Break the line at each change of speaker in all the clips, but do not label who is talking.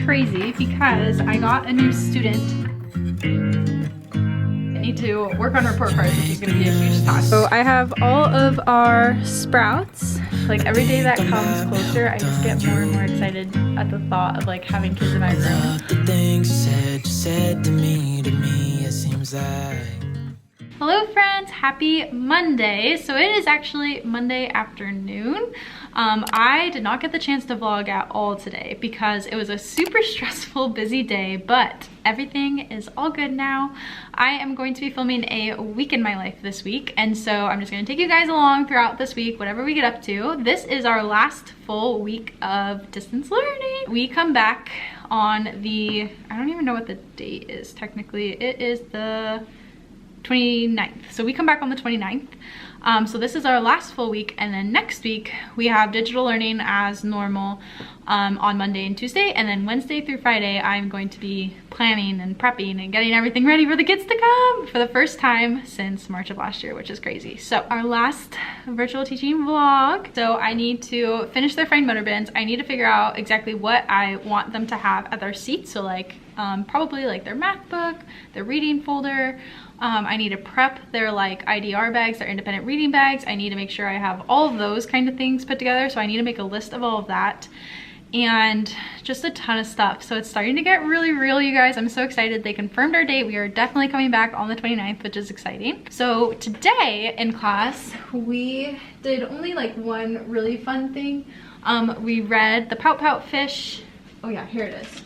crazy because I got a new student. I need to work on report cards, which is going to be a huge task. So I have all of our sprouts. Like every day that comes closer, I just get more and more excited at the thought of like having kids in my room.
The things you said to me, it seems like.
Hello friends, happy Monday. So it is actually Monday afternoon. I did not get the chance to vlog at all today because it was a super stressful, busy day, but everything is all good now. I am going to be filming a week in my life this week, and so I'm just gonna take you guys along throughout this week, whatever we get up to. This is our last full week of distance learning. We come back on the, I don't even know what the date is technically. It is the 29th. So we come back on the 29th. So this is our last full week, and then next week we have digital learning as normal on Monday and Tuesday, and then Wednesday through Friday I'm going to be planning and prepping and getting everything ready for the kids to come for the first time since March of last year, which is crazy. So our last virtual teaching vlog. So I need to finish their fine motor bins. I need to figure out exactly what I want them to have at their seats. So like probably like their math book, their reading folder. I need to prep their like IDR bags, their independent reading bags. I need to make sure I have all of those kind of things put together. So I need to make a list of all of that and just a ton of stuff. So it's starting to get really real, you guys. I'm so excited. They confirmed our date. We are definitely coming back on the 29th, which is exciting. So today in class, we did only like one really fun thing. We read the Pout Pout Fish. Oh yeah, here it is.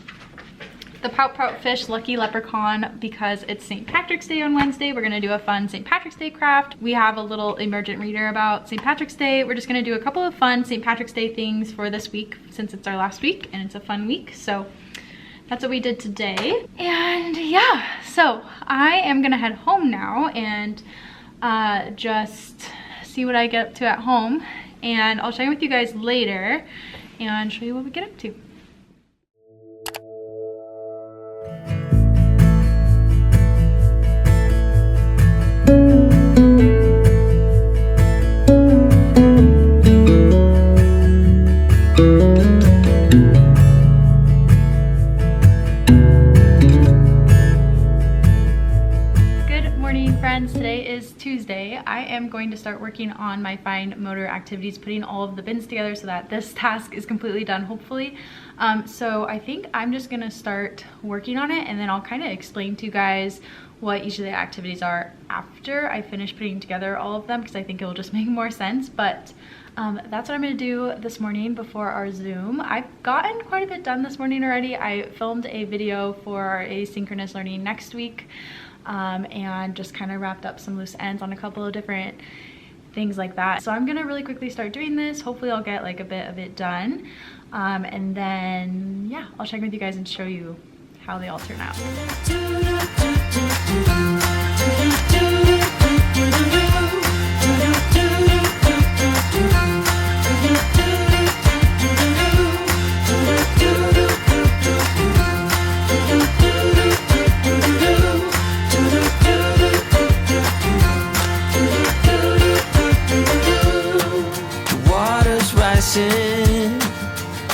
The Pout Pout Fish Lucky Leprechaun, because it's St. Patrick's Day on Wednesday. We're gonna do a fun St. Patrick's Day craft. We have a little emergent reader about St. Patrick's Day. We're just gonna do a couple of fun St. Patrick's Day things for this week since it's our last week and it's a fun week. So that's what we did today. And yeah, so I am gonna head home now and just see what I get up to at home. And I'll check in with you guys later and show you what we get up to. Today is Tuesday. I am going to start working on my fine motor activities, putting all of the bins together so that this task is completely done, hopefully. So I think I'm just gonna start working on it, and then I'll kind of explain to you guys what each of the activities are after I finish putting together all of them, because I think it will just make more sense. But that's what I'm gonna do this morning before our Zoom. I've gotten quite a bit done this morning already. I filmed a video for our asynchronous learning next week. And just kind of wrapped up some loose ends on a couple of different things like that. So I'm gonna really quickly start doing this. Hopefully I'll get like a bit of it done. And then, yeah, I'll check with you guys and show you how they all turn out.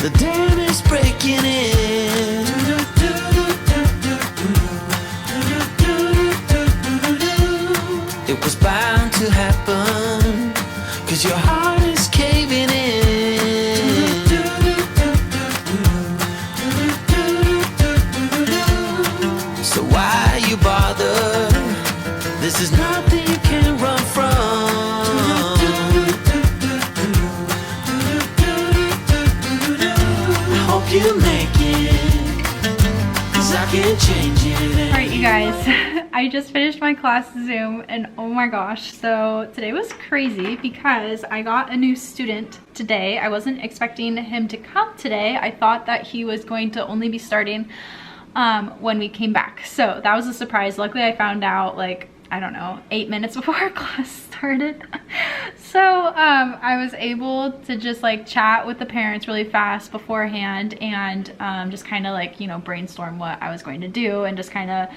The dam is breaking in. It was bound to happen, 'cause your heart is caving in. So why you bother? This is nothing you can run from. You make it, 'cause I can't change it.
All right, you guys, I just finished my class Zoom, and oh my gosh, so today was crazy because I got a new student today. I wasn't expecting him to come today. I thought that he was going to only be starting when we came back, so that was a surprise. Luckily I found out like, I don't know, 8 minutes before our class started. So I was able to just like chat with the parents really fast beforehand and just kind of like, you know, brainstorm what I was going to do and just kind of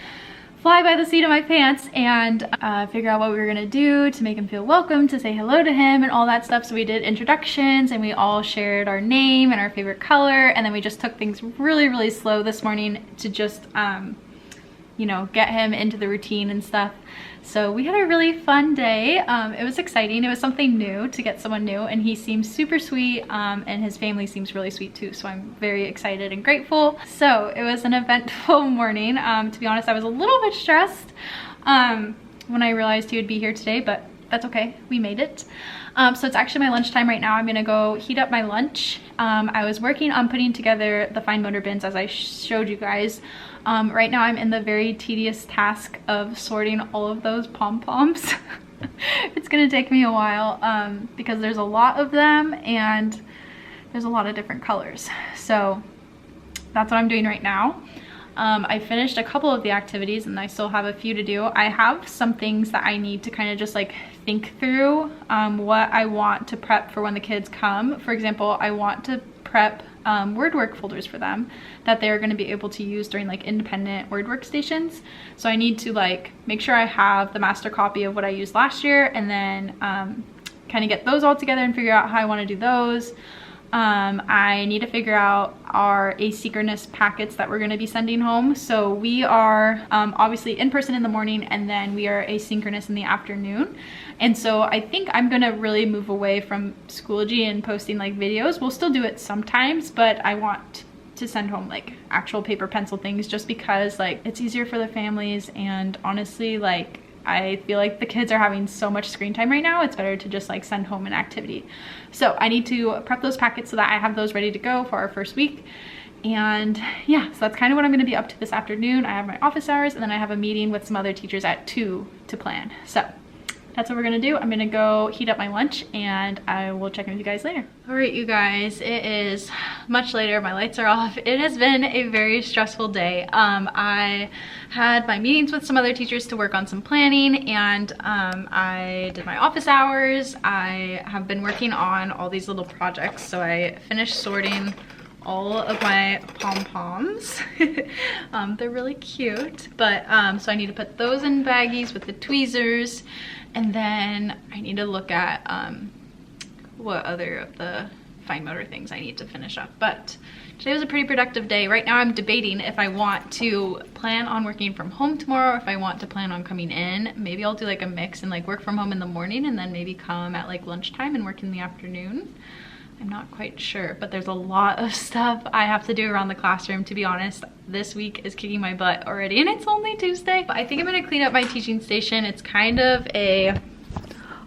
fly by the seat of my pants and figure out what we were gonna do to make him feel welcome, to say hello to him and all that stuff. So we did introductions and we all shared our name and our favorite color, and then we just took things really, really slow this morning to just, you know, get him into the routine and stuff. So we had a really fun day. It was exciting. It was something new to get someone new, and he seems super sweet, and his family seems really sweet too. So I'm very excited and grateful. So it was an eventful morning. To be honest, I was a little bit stressed when I realized he would be here today, but that's okay. We made it. So it's actually my lunchtime right now. I'm gonna go heat up my lunch. I was working on putting together the fine motor bins as I showed you guys. Right now I'm in the very tedious task of sorting all of those pom-poms. It's gonna take me a while because there's a lot of them and there's a lot of different colors. So that's what I'm doing right now. I finished a couple of the activities and I still have a few to do. I have some things that I need to kind of just like think through what I want to prep for when the kids come. For example, I want to prep word work folders for them that they're going to be able to use during like independent word workstations. So I need to like make sure I have the master copy of what I used last year, and then kind of get those all together and figure out how I want to do those. I need to figure out our asynchronous packets that we're going to be sending home. So we are obviously in person in the morning, and then we are asynchronous in the afternoon. And so I think I'm going to really move away from Schoology and posting like videos. We'll still do it sometimes, but I want to send home like actual paper pencil things, just because like it's easier for the families, and honestly like I feel like the kids are having so much screen time right now. It's better to just like send home an activity. So I need to prep those packets so that I have those ready to go for our first week. And yeah, so that's kind of what I'm going to be up to this afternoon. I have my office hours, and then I have a meeting with some other teachers at 2 to plan. So that's what we're gonna do. I'm gonna go heat up my lunch and I will check in with you guys later. All right, you guys, it is much later. My lights are off. It has been a very stressful day. I had my meetings with some other teachers to work on some planning, and I did my office hours. I have been working on all these little projects. So I finished sorting all of my pom-poms. They're really cute, but so I need to put those in baggies with the tweezers. And then I need to look at what other of the fine motor things I need to finish up. But today was a pretty productive day. Right now I'm debating if I want to plan on working from home tomorrow, or if I want to plan on coming in. Maybe I'll do like a mix and like work from home in the morning and then maybe come at like lunchtime and work in the afternoon. I'm not quite sure, but there's a lot of stuff I have to do around the classroom. To be honest, this week is kicking my butt already, and it's only Tuesday. But I think I'm gonna clean up my teaching station. It's kind of a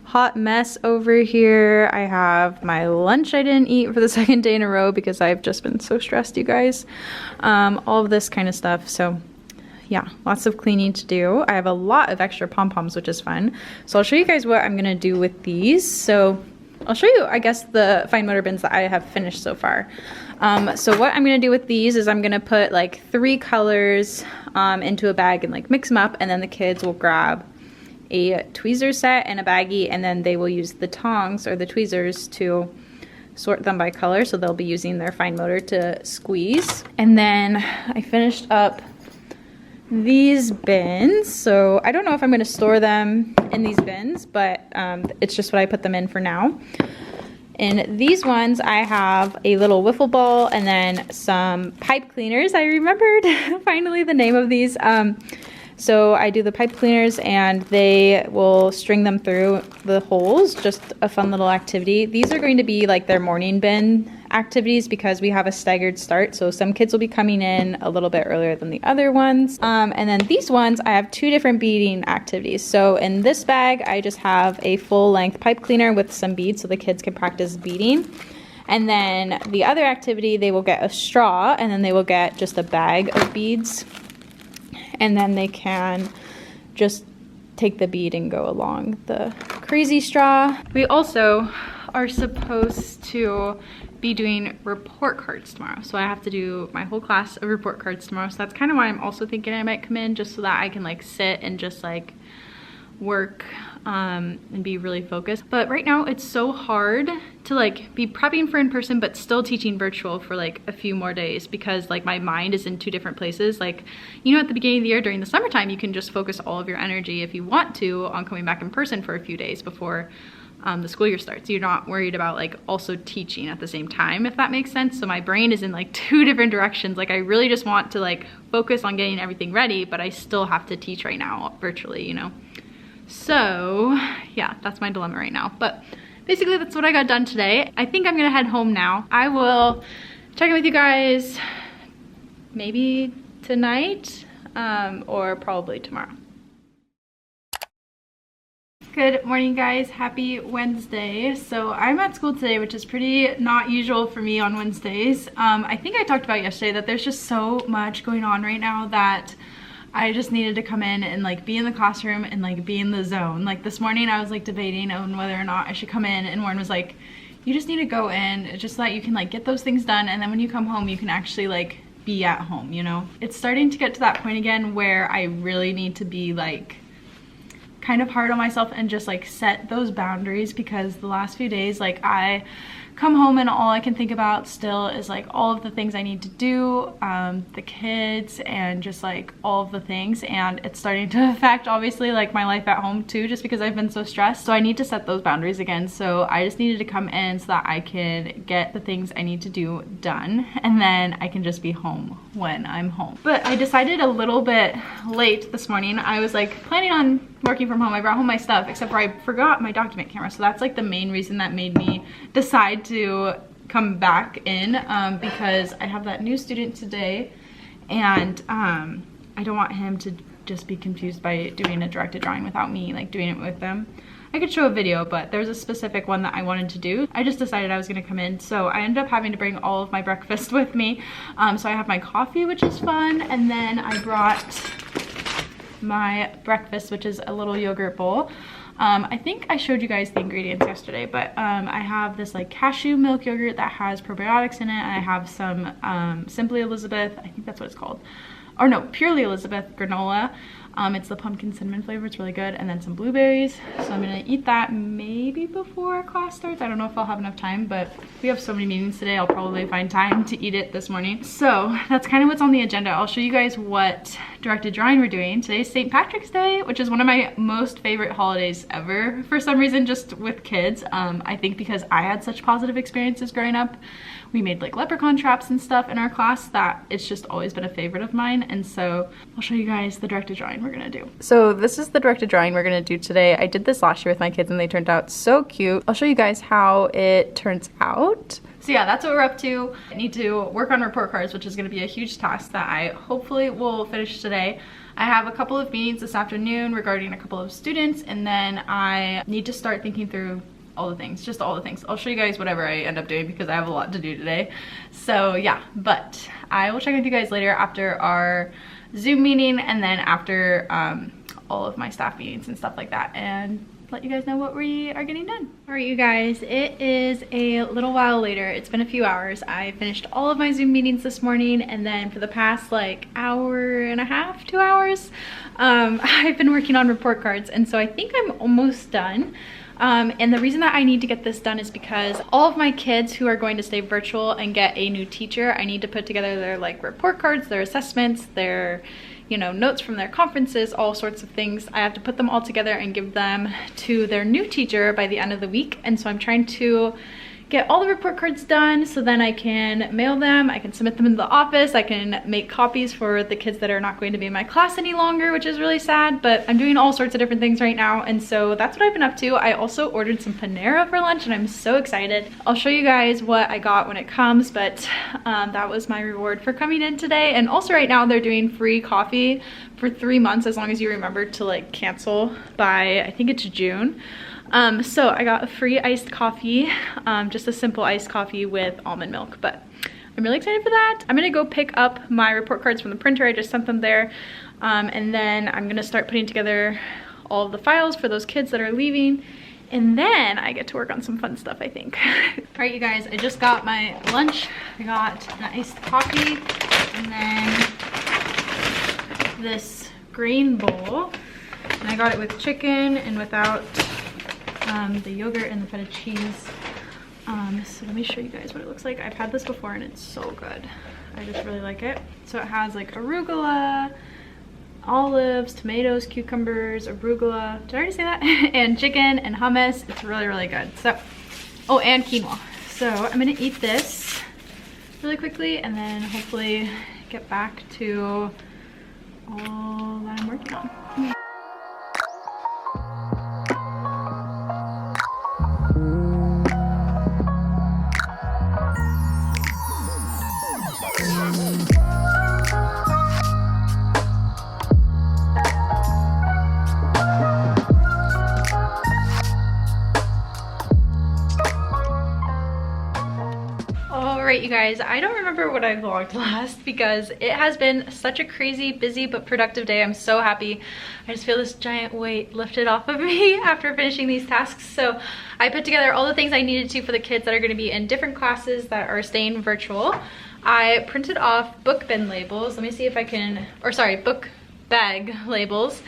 hot mess over here. I have my lunch I didn't eat for the second day in a row because I've just been so stressed, you guys. All of this kind of stuff. So yeah, lots of cleaning to do. I have a lot of extra pom-poms, which is fun. So I'll show you guys what I'm gonna do with these. So I'll show you, I guess, the fine motor bins that I have finished so far. So what I'm gonna do with these is I'm gonna put like 3 colors into a bag and like mix them up, and then the kids will grab a tweezer set and a baggie, and then they will use the tongs or the tweezers to sort them by color. So they'll be using their fine motor to squeeze. And then I finished up these bins. So I don't know if I'm going to store them in these bins, but it's just what I put them in for now. In these ones, I have a little wiffle ball and then some pipe cleaners. I remembered finally the name of these. So I do the pipe cleaners and they will string them through the holes. Just a fun little activity. These are going to be like their morning bin activities because we have a staggered start. So some kids will be coming in a little bit earlier than the other ones. And then these ones, I have 2 different beading activities. So in this bag, I just have a full length pipe cleaner with some beads so the kids can practice beading. And then the other activity, they will get a straw and then they will get just a bag of beads. And then they can just take the bead and go along the crazy straw. We also are supposed to be doing report cards tomorrow. So I have to do my whole class of report cards tomorrow. So that's kind of why I'm also thinking I might come in, just so that I can like sit and just like work and be really focused. But right now it's so hard to like be prepping for in-person but still teaching virtual for like a few more days because like my mind is in two different places. Like, you know, at the beginning of the year during the summertime, you can just focus all of your energy if you want to on coming back in person for a few days before the school year starts. You're not worried about like also teaching at the same time, if that makes sense. So my brain is in like two different directions. Like I really just want to like focus on getting everything ready, but I still have to teach right now virtually, you know? So yeah, that's my dilemma right now. But basically that's what I got done today. I think I'm gonna head home now. I will check in with you guys maybe tonight or probably tomorrow. Good morning, guys. Happy Wednesday. So I'm at school today, which is pretty not usual for me on Wednesdays. I think I talked about yesterday that there's just so much going on right now that I just needed to come in and like be in the classroom and like be in the zone. Like this morning I was like debating on whether or not I should come in, and Warren was like, you just need to go in just so that you can like get those things done, and then when you come home you can actually like be at home, you know? It's starting to get to that point again where I really need to be like kind of hard on myself and just like set those boundaries, because the last few days like I come home and all I can think about still is like all of the things I need to do, the kids, and just like all of the things, and it's starting to affect obviously like my life at home too, just because I've been so stressed. So I need to set those boundaries again. So I just needed to come in so that I can get the things I need to do done, and then I can just be home when I'm home. But I decided a little bit late this morning. I was like planning on working from home. I brought home my stuff, except for I forgot my document camera. So that's like the main reason that made me decide to come back in, because I have that new student today, and I don't want him to just be confused by doing a directed drawing without me like doing it with them. I could show a video, but there's a specific one that I wanted to do. I just decided I was gonna come in, so I ended up having to bring all of my breakfast with me. So I have my coffee, which is fun, and then I brought my breakfast, which is a little yogurt bowl. I think I showed you guys the ingredients yesterday, but I have this like cashew milk yogurt that has probiotics in it. I have some Simply Elizabeth, I think that's what it's called, or no, Purely Elizabeth granola. It's the pumpkin cinnamon flavor, it's really good, and then some blueberries. So I'm gonna eat that maybe before class starts. I don't know if I'll have enough time, but we have so many meetings today, I'll probably find time to eat it this morning. So that's kind of what's on the agenda. I'll show you guys what directed drawing we're doing. Today's St. Patrick's Day, which is one of my most favorite holidays ever for some reason, just with kids. I think because I had such positive experiences growing up. We made like leprechaun traps and stuff in our class that it's just always been a favorite of mine. And so I'll show you guys the directed drawing we're gonna do. So this is the directed drawing we're gonna do today. I did this last year with my kids and they turned out so cute. I'll show you guys how it turns out. So yeah, that's what we're up to. I need to work on report cards, which is gonna be a huge task that I hopefully will finish today. I have a couple of meetings this afternoon regarding a couple of students, and then I need to start thinking through all the things, just all the things. I'll show you guys whatever I end up doing because I have a lot to do today. So yeah, but I will check with you guys later after our Zoom meeting, and then after all of my staff meetings and stuff like that, and let you guys know what we are getting done. All right, you guys, it is a little while later. It's been a few hours. I finished all of my Zoom meetings this morning, and then for the past like hour and a half, 2 hours, I've been working on report cards, and so I think I'm almost done. And the reason that I need to get this done is because all of my kids who are going to stay virtual and get a new teacher, I need to put together their like report cards, their assessments, their, you know, notes from their conferences, all sorts of things. I have to put them all together and give them to their new teacher by the end of the week. And so I'm trying to get all the report cards done so then I can mail them, I can submit them into the office, I can make copies for the kids that are not going to be in my class any longer, which is really sad, but I'm doing all sorts of different things right now, and so that's what I've been up to. I also ordered some Panera for lunch and I'm so excited. I'll show you guys what I got when it comes, but that was my reward for coming in today. And also right now they're doing free coffee for 3 months as long as you remember to like cancel by, I think it's June. So I got a free iced coffee, just a simple iced coffee with almond milk, but I'm really excited for that. I'm gonna go pick up my report cards from the printer. I just sent them there. And then I'm gonna start putting together all of the files for those kids that are leaving. And then I get to work on some fun stuff, I think. All right, you guys, I just got my lunch. I got an iced coffee and then this green bowl. And I got it with chicken and without the yogurt and the feta cheese. So let me show you guys what it looks like. I've had this before and it's so good. I just really like it. So it has like arugula, olives, tomatoes, cucumbers, arugula, did I already say that? And chicken and hummus. It's really, really good. So, oh, and quinoa. So I'm gonna eat this really quickly and then hopefully get back to all that I'm working on. Alright you guys, I don't remember what I vlogged last because it has been such a crazy, busy, but productive day. I'm so happy. I just feel this giant weight lifted off of me after finishing these tasks. So I put together all the things I needed to for the kids that are going to be in different classes that are staying virtual. I printed off book bin labels. Let me see if I can, or sorry, book bag labels.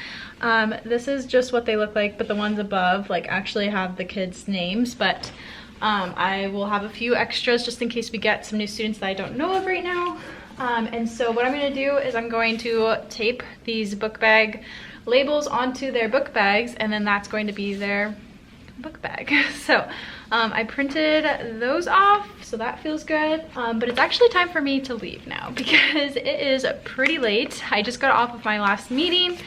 This is just what they look like, but the ones above like actually have the kids' names, but I will have a few extras just in case we get some new students that I don't know of right now. And so what I'm going to do is I'm going to tape these book bag labels onto their book bags, and then that's going to be their book bag. So I printed those off, so that feels good. But it's actually time for me to leave now because it is pretty late. I just got off of my last meeting.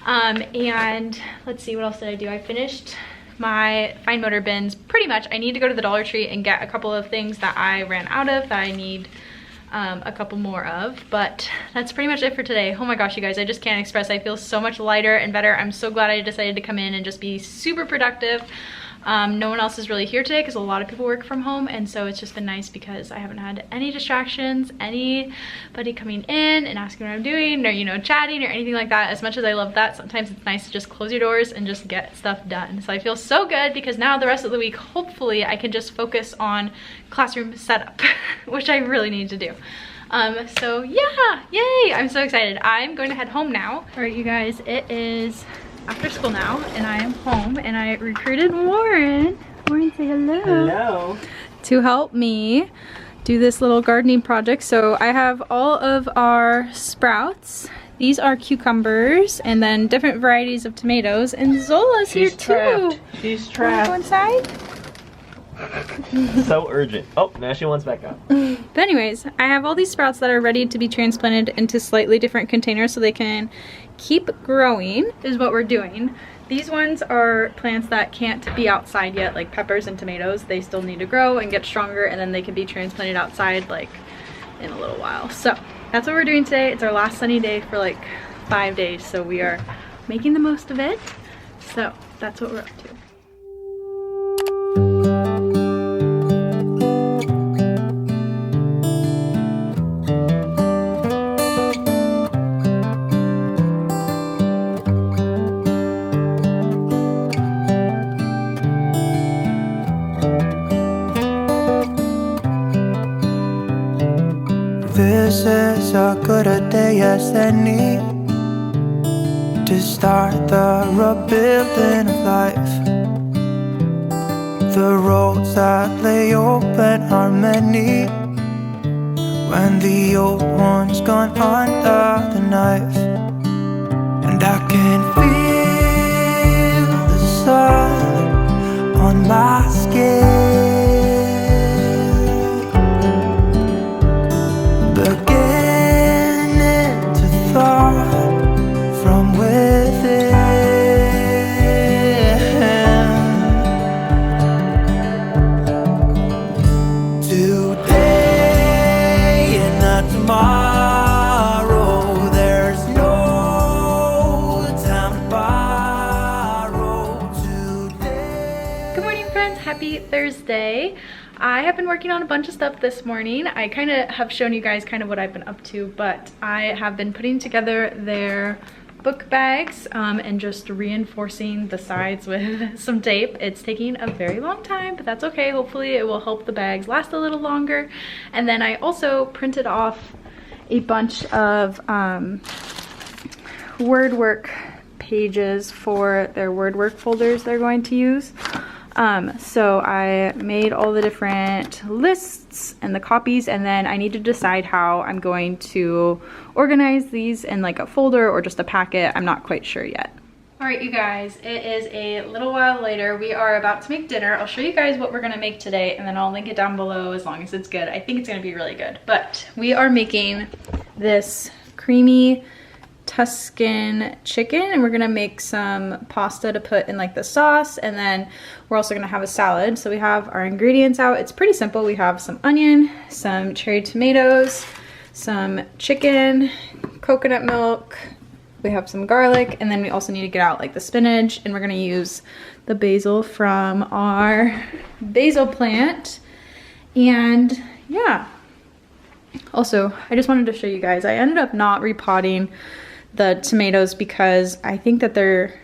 And let's see, what else did I do? I finished my fine motor bins pretty much. I need to go to the Dollar Tree and get a couple of things that I ran out of that I need a couple more of, but that's pretty much it for today. Oh my gosh, you guys, I just can't express. I feel so much lighter and better. I'm so glad I decided to come in and just be super productive. No one else is really here today because a lot of people work from home, and so it's just been nice because I haven't had any distractions, anybody coming in and asking what I'm doing or, you know, chatting or anything like that. As much as I love that, sometimes it's nice to just close your doors and just get stuff done. So I feel so good because now the rest of the week, hopefully I can just focus on classroom setup, which I really need to do. So yeah, yay, I'm so excited. I'm going to head home now. All right, you guys, it is after school now and I am home, and I recruited Warren. Warren, say hello.
Hello.
To help me do this little gardening project. So I have all of our sprouts. These are cucumbers and then different varieties of tomatoes, and Zola's here too.
She's trapped.
Wanna go inside?
So urgent. Oh, now she wants back up.
But anyways, I have all these sprouts that are ready to be transplanted into slightly different containers so they can keep growing, is what we're doing. These ones are plants that can't be outside yet, like peppers and tomatoes. They still need to grow and get stronger, and then they can be transplanted outside like in a little while. So that's what we're doing today. It's our last sunny day for like 5 days, so we are making the most of it. So that's what we're up to.
This is a good a day as any to start the rebuilding of life. The roads that lay open are many when the old one's gone under the knife. And I can feel the sun on my skin, beginning to thaw from within. Today and not tomorrow, there's no time to borrow. Today.
Good morning, friends. Happy Thursday. I have been working on a bunch of stuff this morning. I kind of have shown you guys kind of what I've been up to, but I have been putting together their book bags and just reinforcing the sides with some tape. It's taking a very long time, but that's okay. Hopefully it will help the bags last a little longer. And then I also printed off a bunch of word work pages for their word work folders they're going to use. So I made all the different lists and the copies, and then I need to decide how I'm going to organize these in like a folder or just a packet. I'm not quite sure yet. All right, you guys, it is a little while later. We are about to make dinner. I'll show you guys what we're gonna make today, and then I'll link it down below as long as it's good. I think it's gonna be really good. But we are making this creamy Tuscan chicken, and we're gonna make some pasta to put in like the sauce, and then we're also gonna have a salad. So we have our ingredients out. It's pretty simple. We have some onion, some cherry tomatoes, some chicken, coconut milk, we have some garlic, and then we also need to get out like the spinach, and we're gonna use the basil from our basil plant. And yeah, also I just wanted to show you guys, I ended up not repotting the tomatoes because I think that they're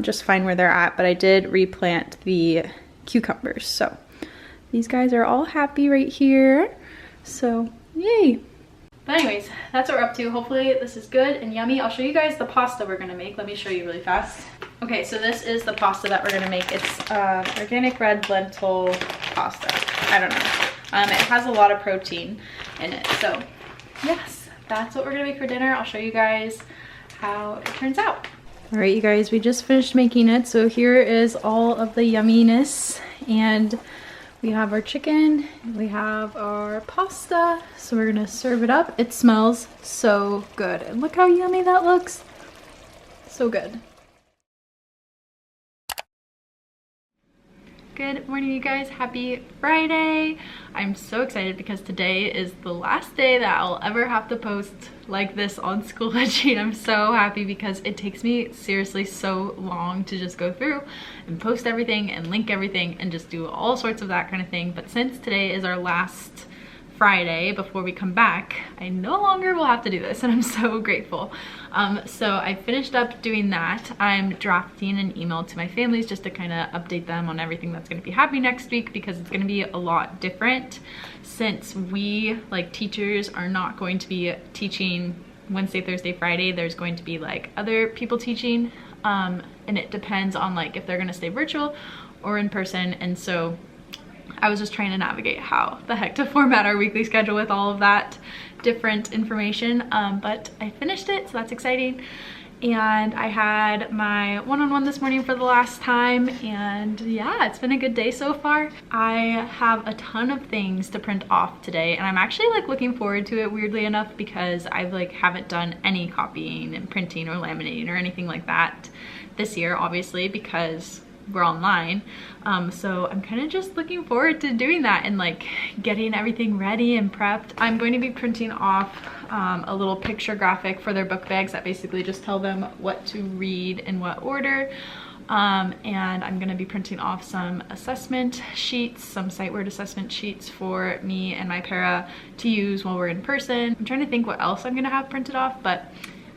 just fine where they're at, but I did replant the cucumbers. So these guys are all happy right here, so yay. But anyways, that's what we're up to. Hopefully this is good and yummy. I'll show you guys the pasta we're gonna make. Let me show you really fast. Okay, so this is the pasta that we're gonna make. It's organic red lentil pasta. I don't know. It has a lot of protein in it. So yes, that's what we're gonna make for dinner. I'll show you guys how it turns out. All right, you guys, we just finished making it. So here is all of the yumminess, and we have our chicken, we have our pasta, so we're gonna serve it up. It smells so good. And look how yummy that looks. So good. Good morning, you guys. Happy Friday. I'm so excited because today is the last day that I'll ever have to post like this on Schoology. I'm so happy because it takes me seriously so long to just go through and post everything and link everything and just do all sorts of that kind of thing. But since today is our last Friday before we come back, I no longer will have to do this, and I'm so grateful. So I finished up doing that. I'm drafting an email to my families just to kind of update them on everything that's going to be happening next week, because it's going to be a lot different since we, like teachers, are not going to be teaching Wednesday, Thursday, Friday. There's going to be like other people teaching, and it depends on like if they're going to stay virtual or in person. And so I was just trying to navigate how the heck to format our weekly schedule with all of that different information, but I finished it, so that's exciting. And I had my one-on-one this morning for the last time, and yeah, it's been a good day so far. I have a ton of things to print off today, and I'm actually like looking forward to it, weirdly enough, because I like haven't done any copying and printing or laminating or anything like that this year, obviously, because we're online. So I'm kind of just looking forward to doing that and like getting everything ready and prepped. I'm going to be printing off a little picture graphic for their book bags that basically just tell them what to read in what order. And I'm going to be printing off some assessment sheets, some sight word assessment sheets for me and my para to use while we're in person. I'm trying to think what else I'm going to have printed off, but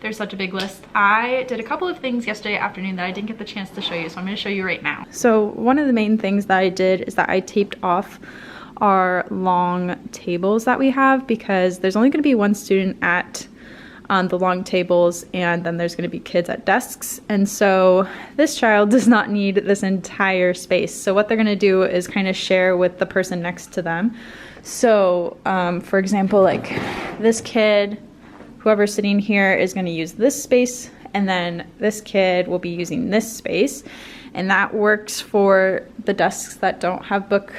there's such a big list. I did a couple of things yesterday afternoon that I didn't get the chance to show you, so I'm going to show you right now. So one of the main things that I did is that I taped off our long tables that we have, because there's only going to be one student at the long tables, and then there's going to be kids at desks. And so this child does not need this entire space. So what they're going to do is kind of share with the person next to them. So for example, like this kid, whoever's sitting here is going to use this space, and then this kid will be using this space, and that works for the desks that don't have book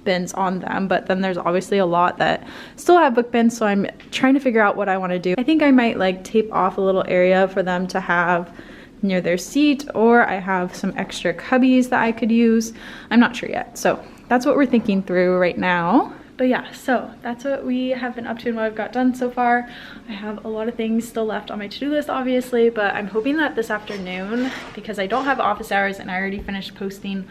bins on them. But then there's obviously a lot that still have book bins, so I'm trying to figure out what I want to do. I think I might like tape off a little area for them to have near their seat, or I have some extra cubbies that I could use. I'm not sure yet, so that's what we're thinking through right now. But yeah, so that's what we have been up to and what I've got done so far. I have a lot of things still left on my to-do list, obviously, but I'm hoping that this afternoon, because I don't have office hours and I already finished posting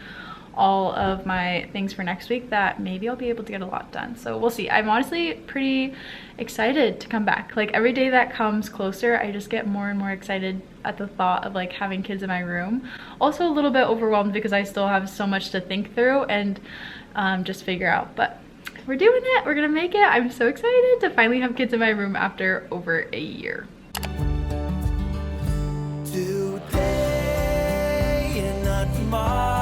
all of my things for next week, that maybe I'll be able to get a lot done. So we'll see. I'm honestly pretty excited to come back. Like every day that comes closer, I just get more and more excited at the thought of like having kids in my room. Also a little bit overwhelmed because I still have so much to think through and just figure out, but we're doing it. We're gonna make it. I'm so excited to finally have kids in my room after over a year.
Today
my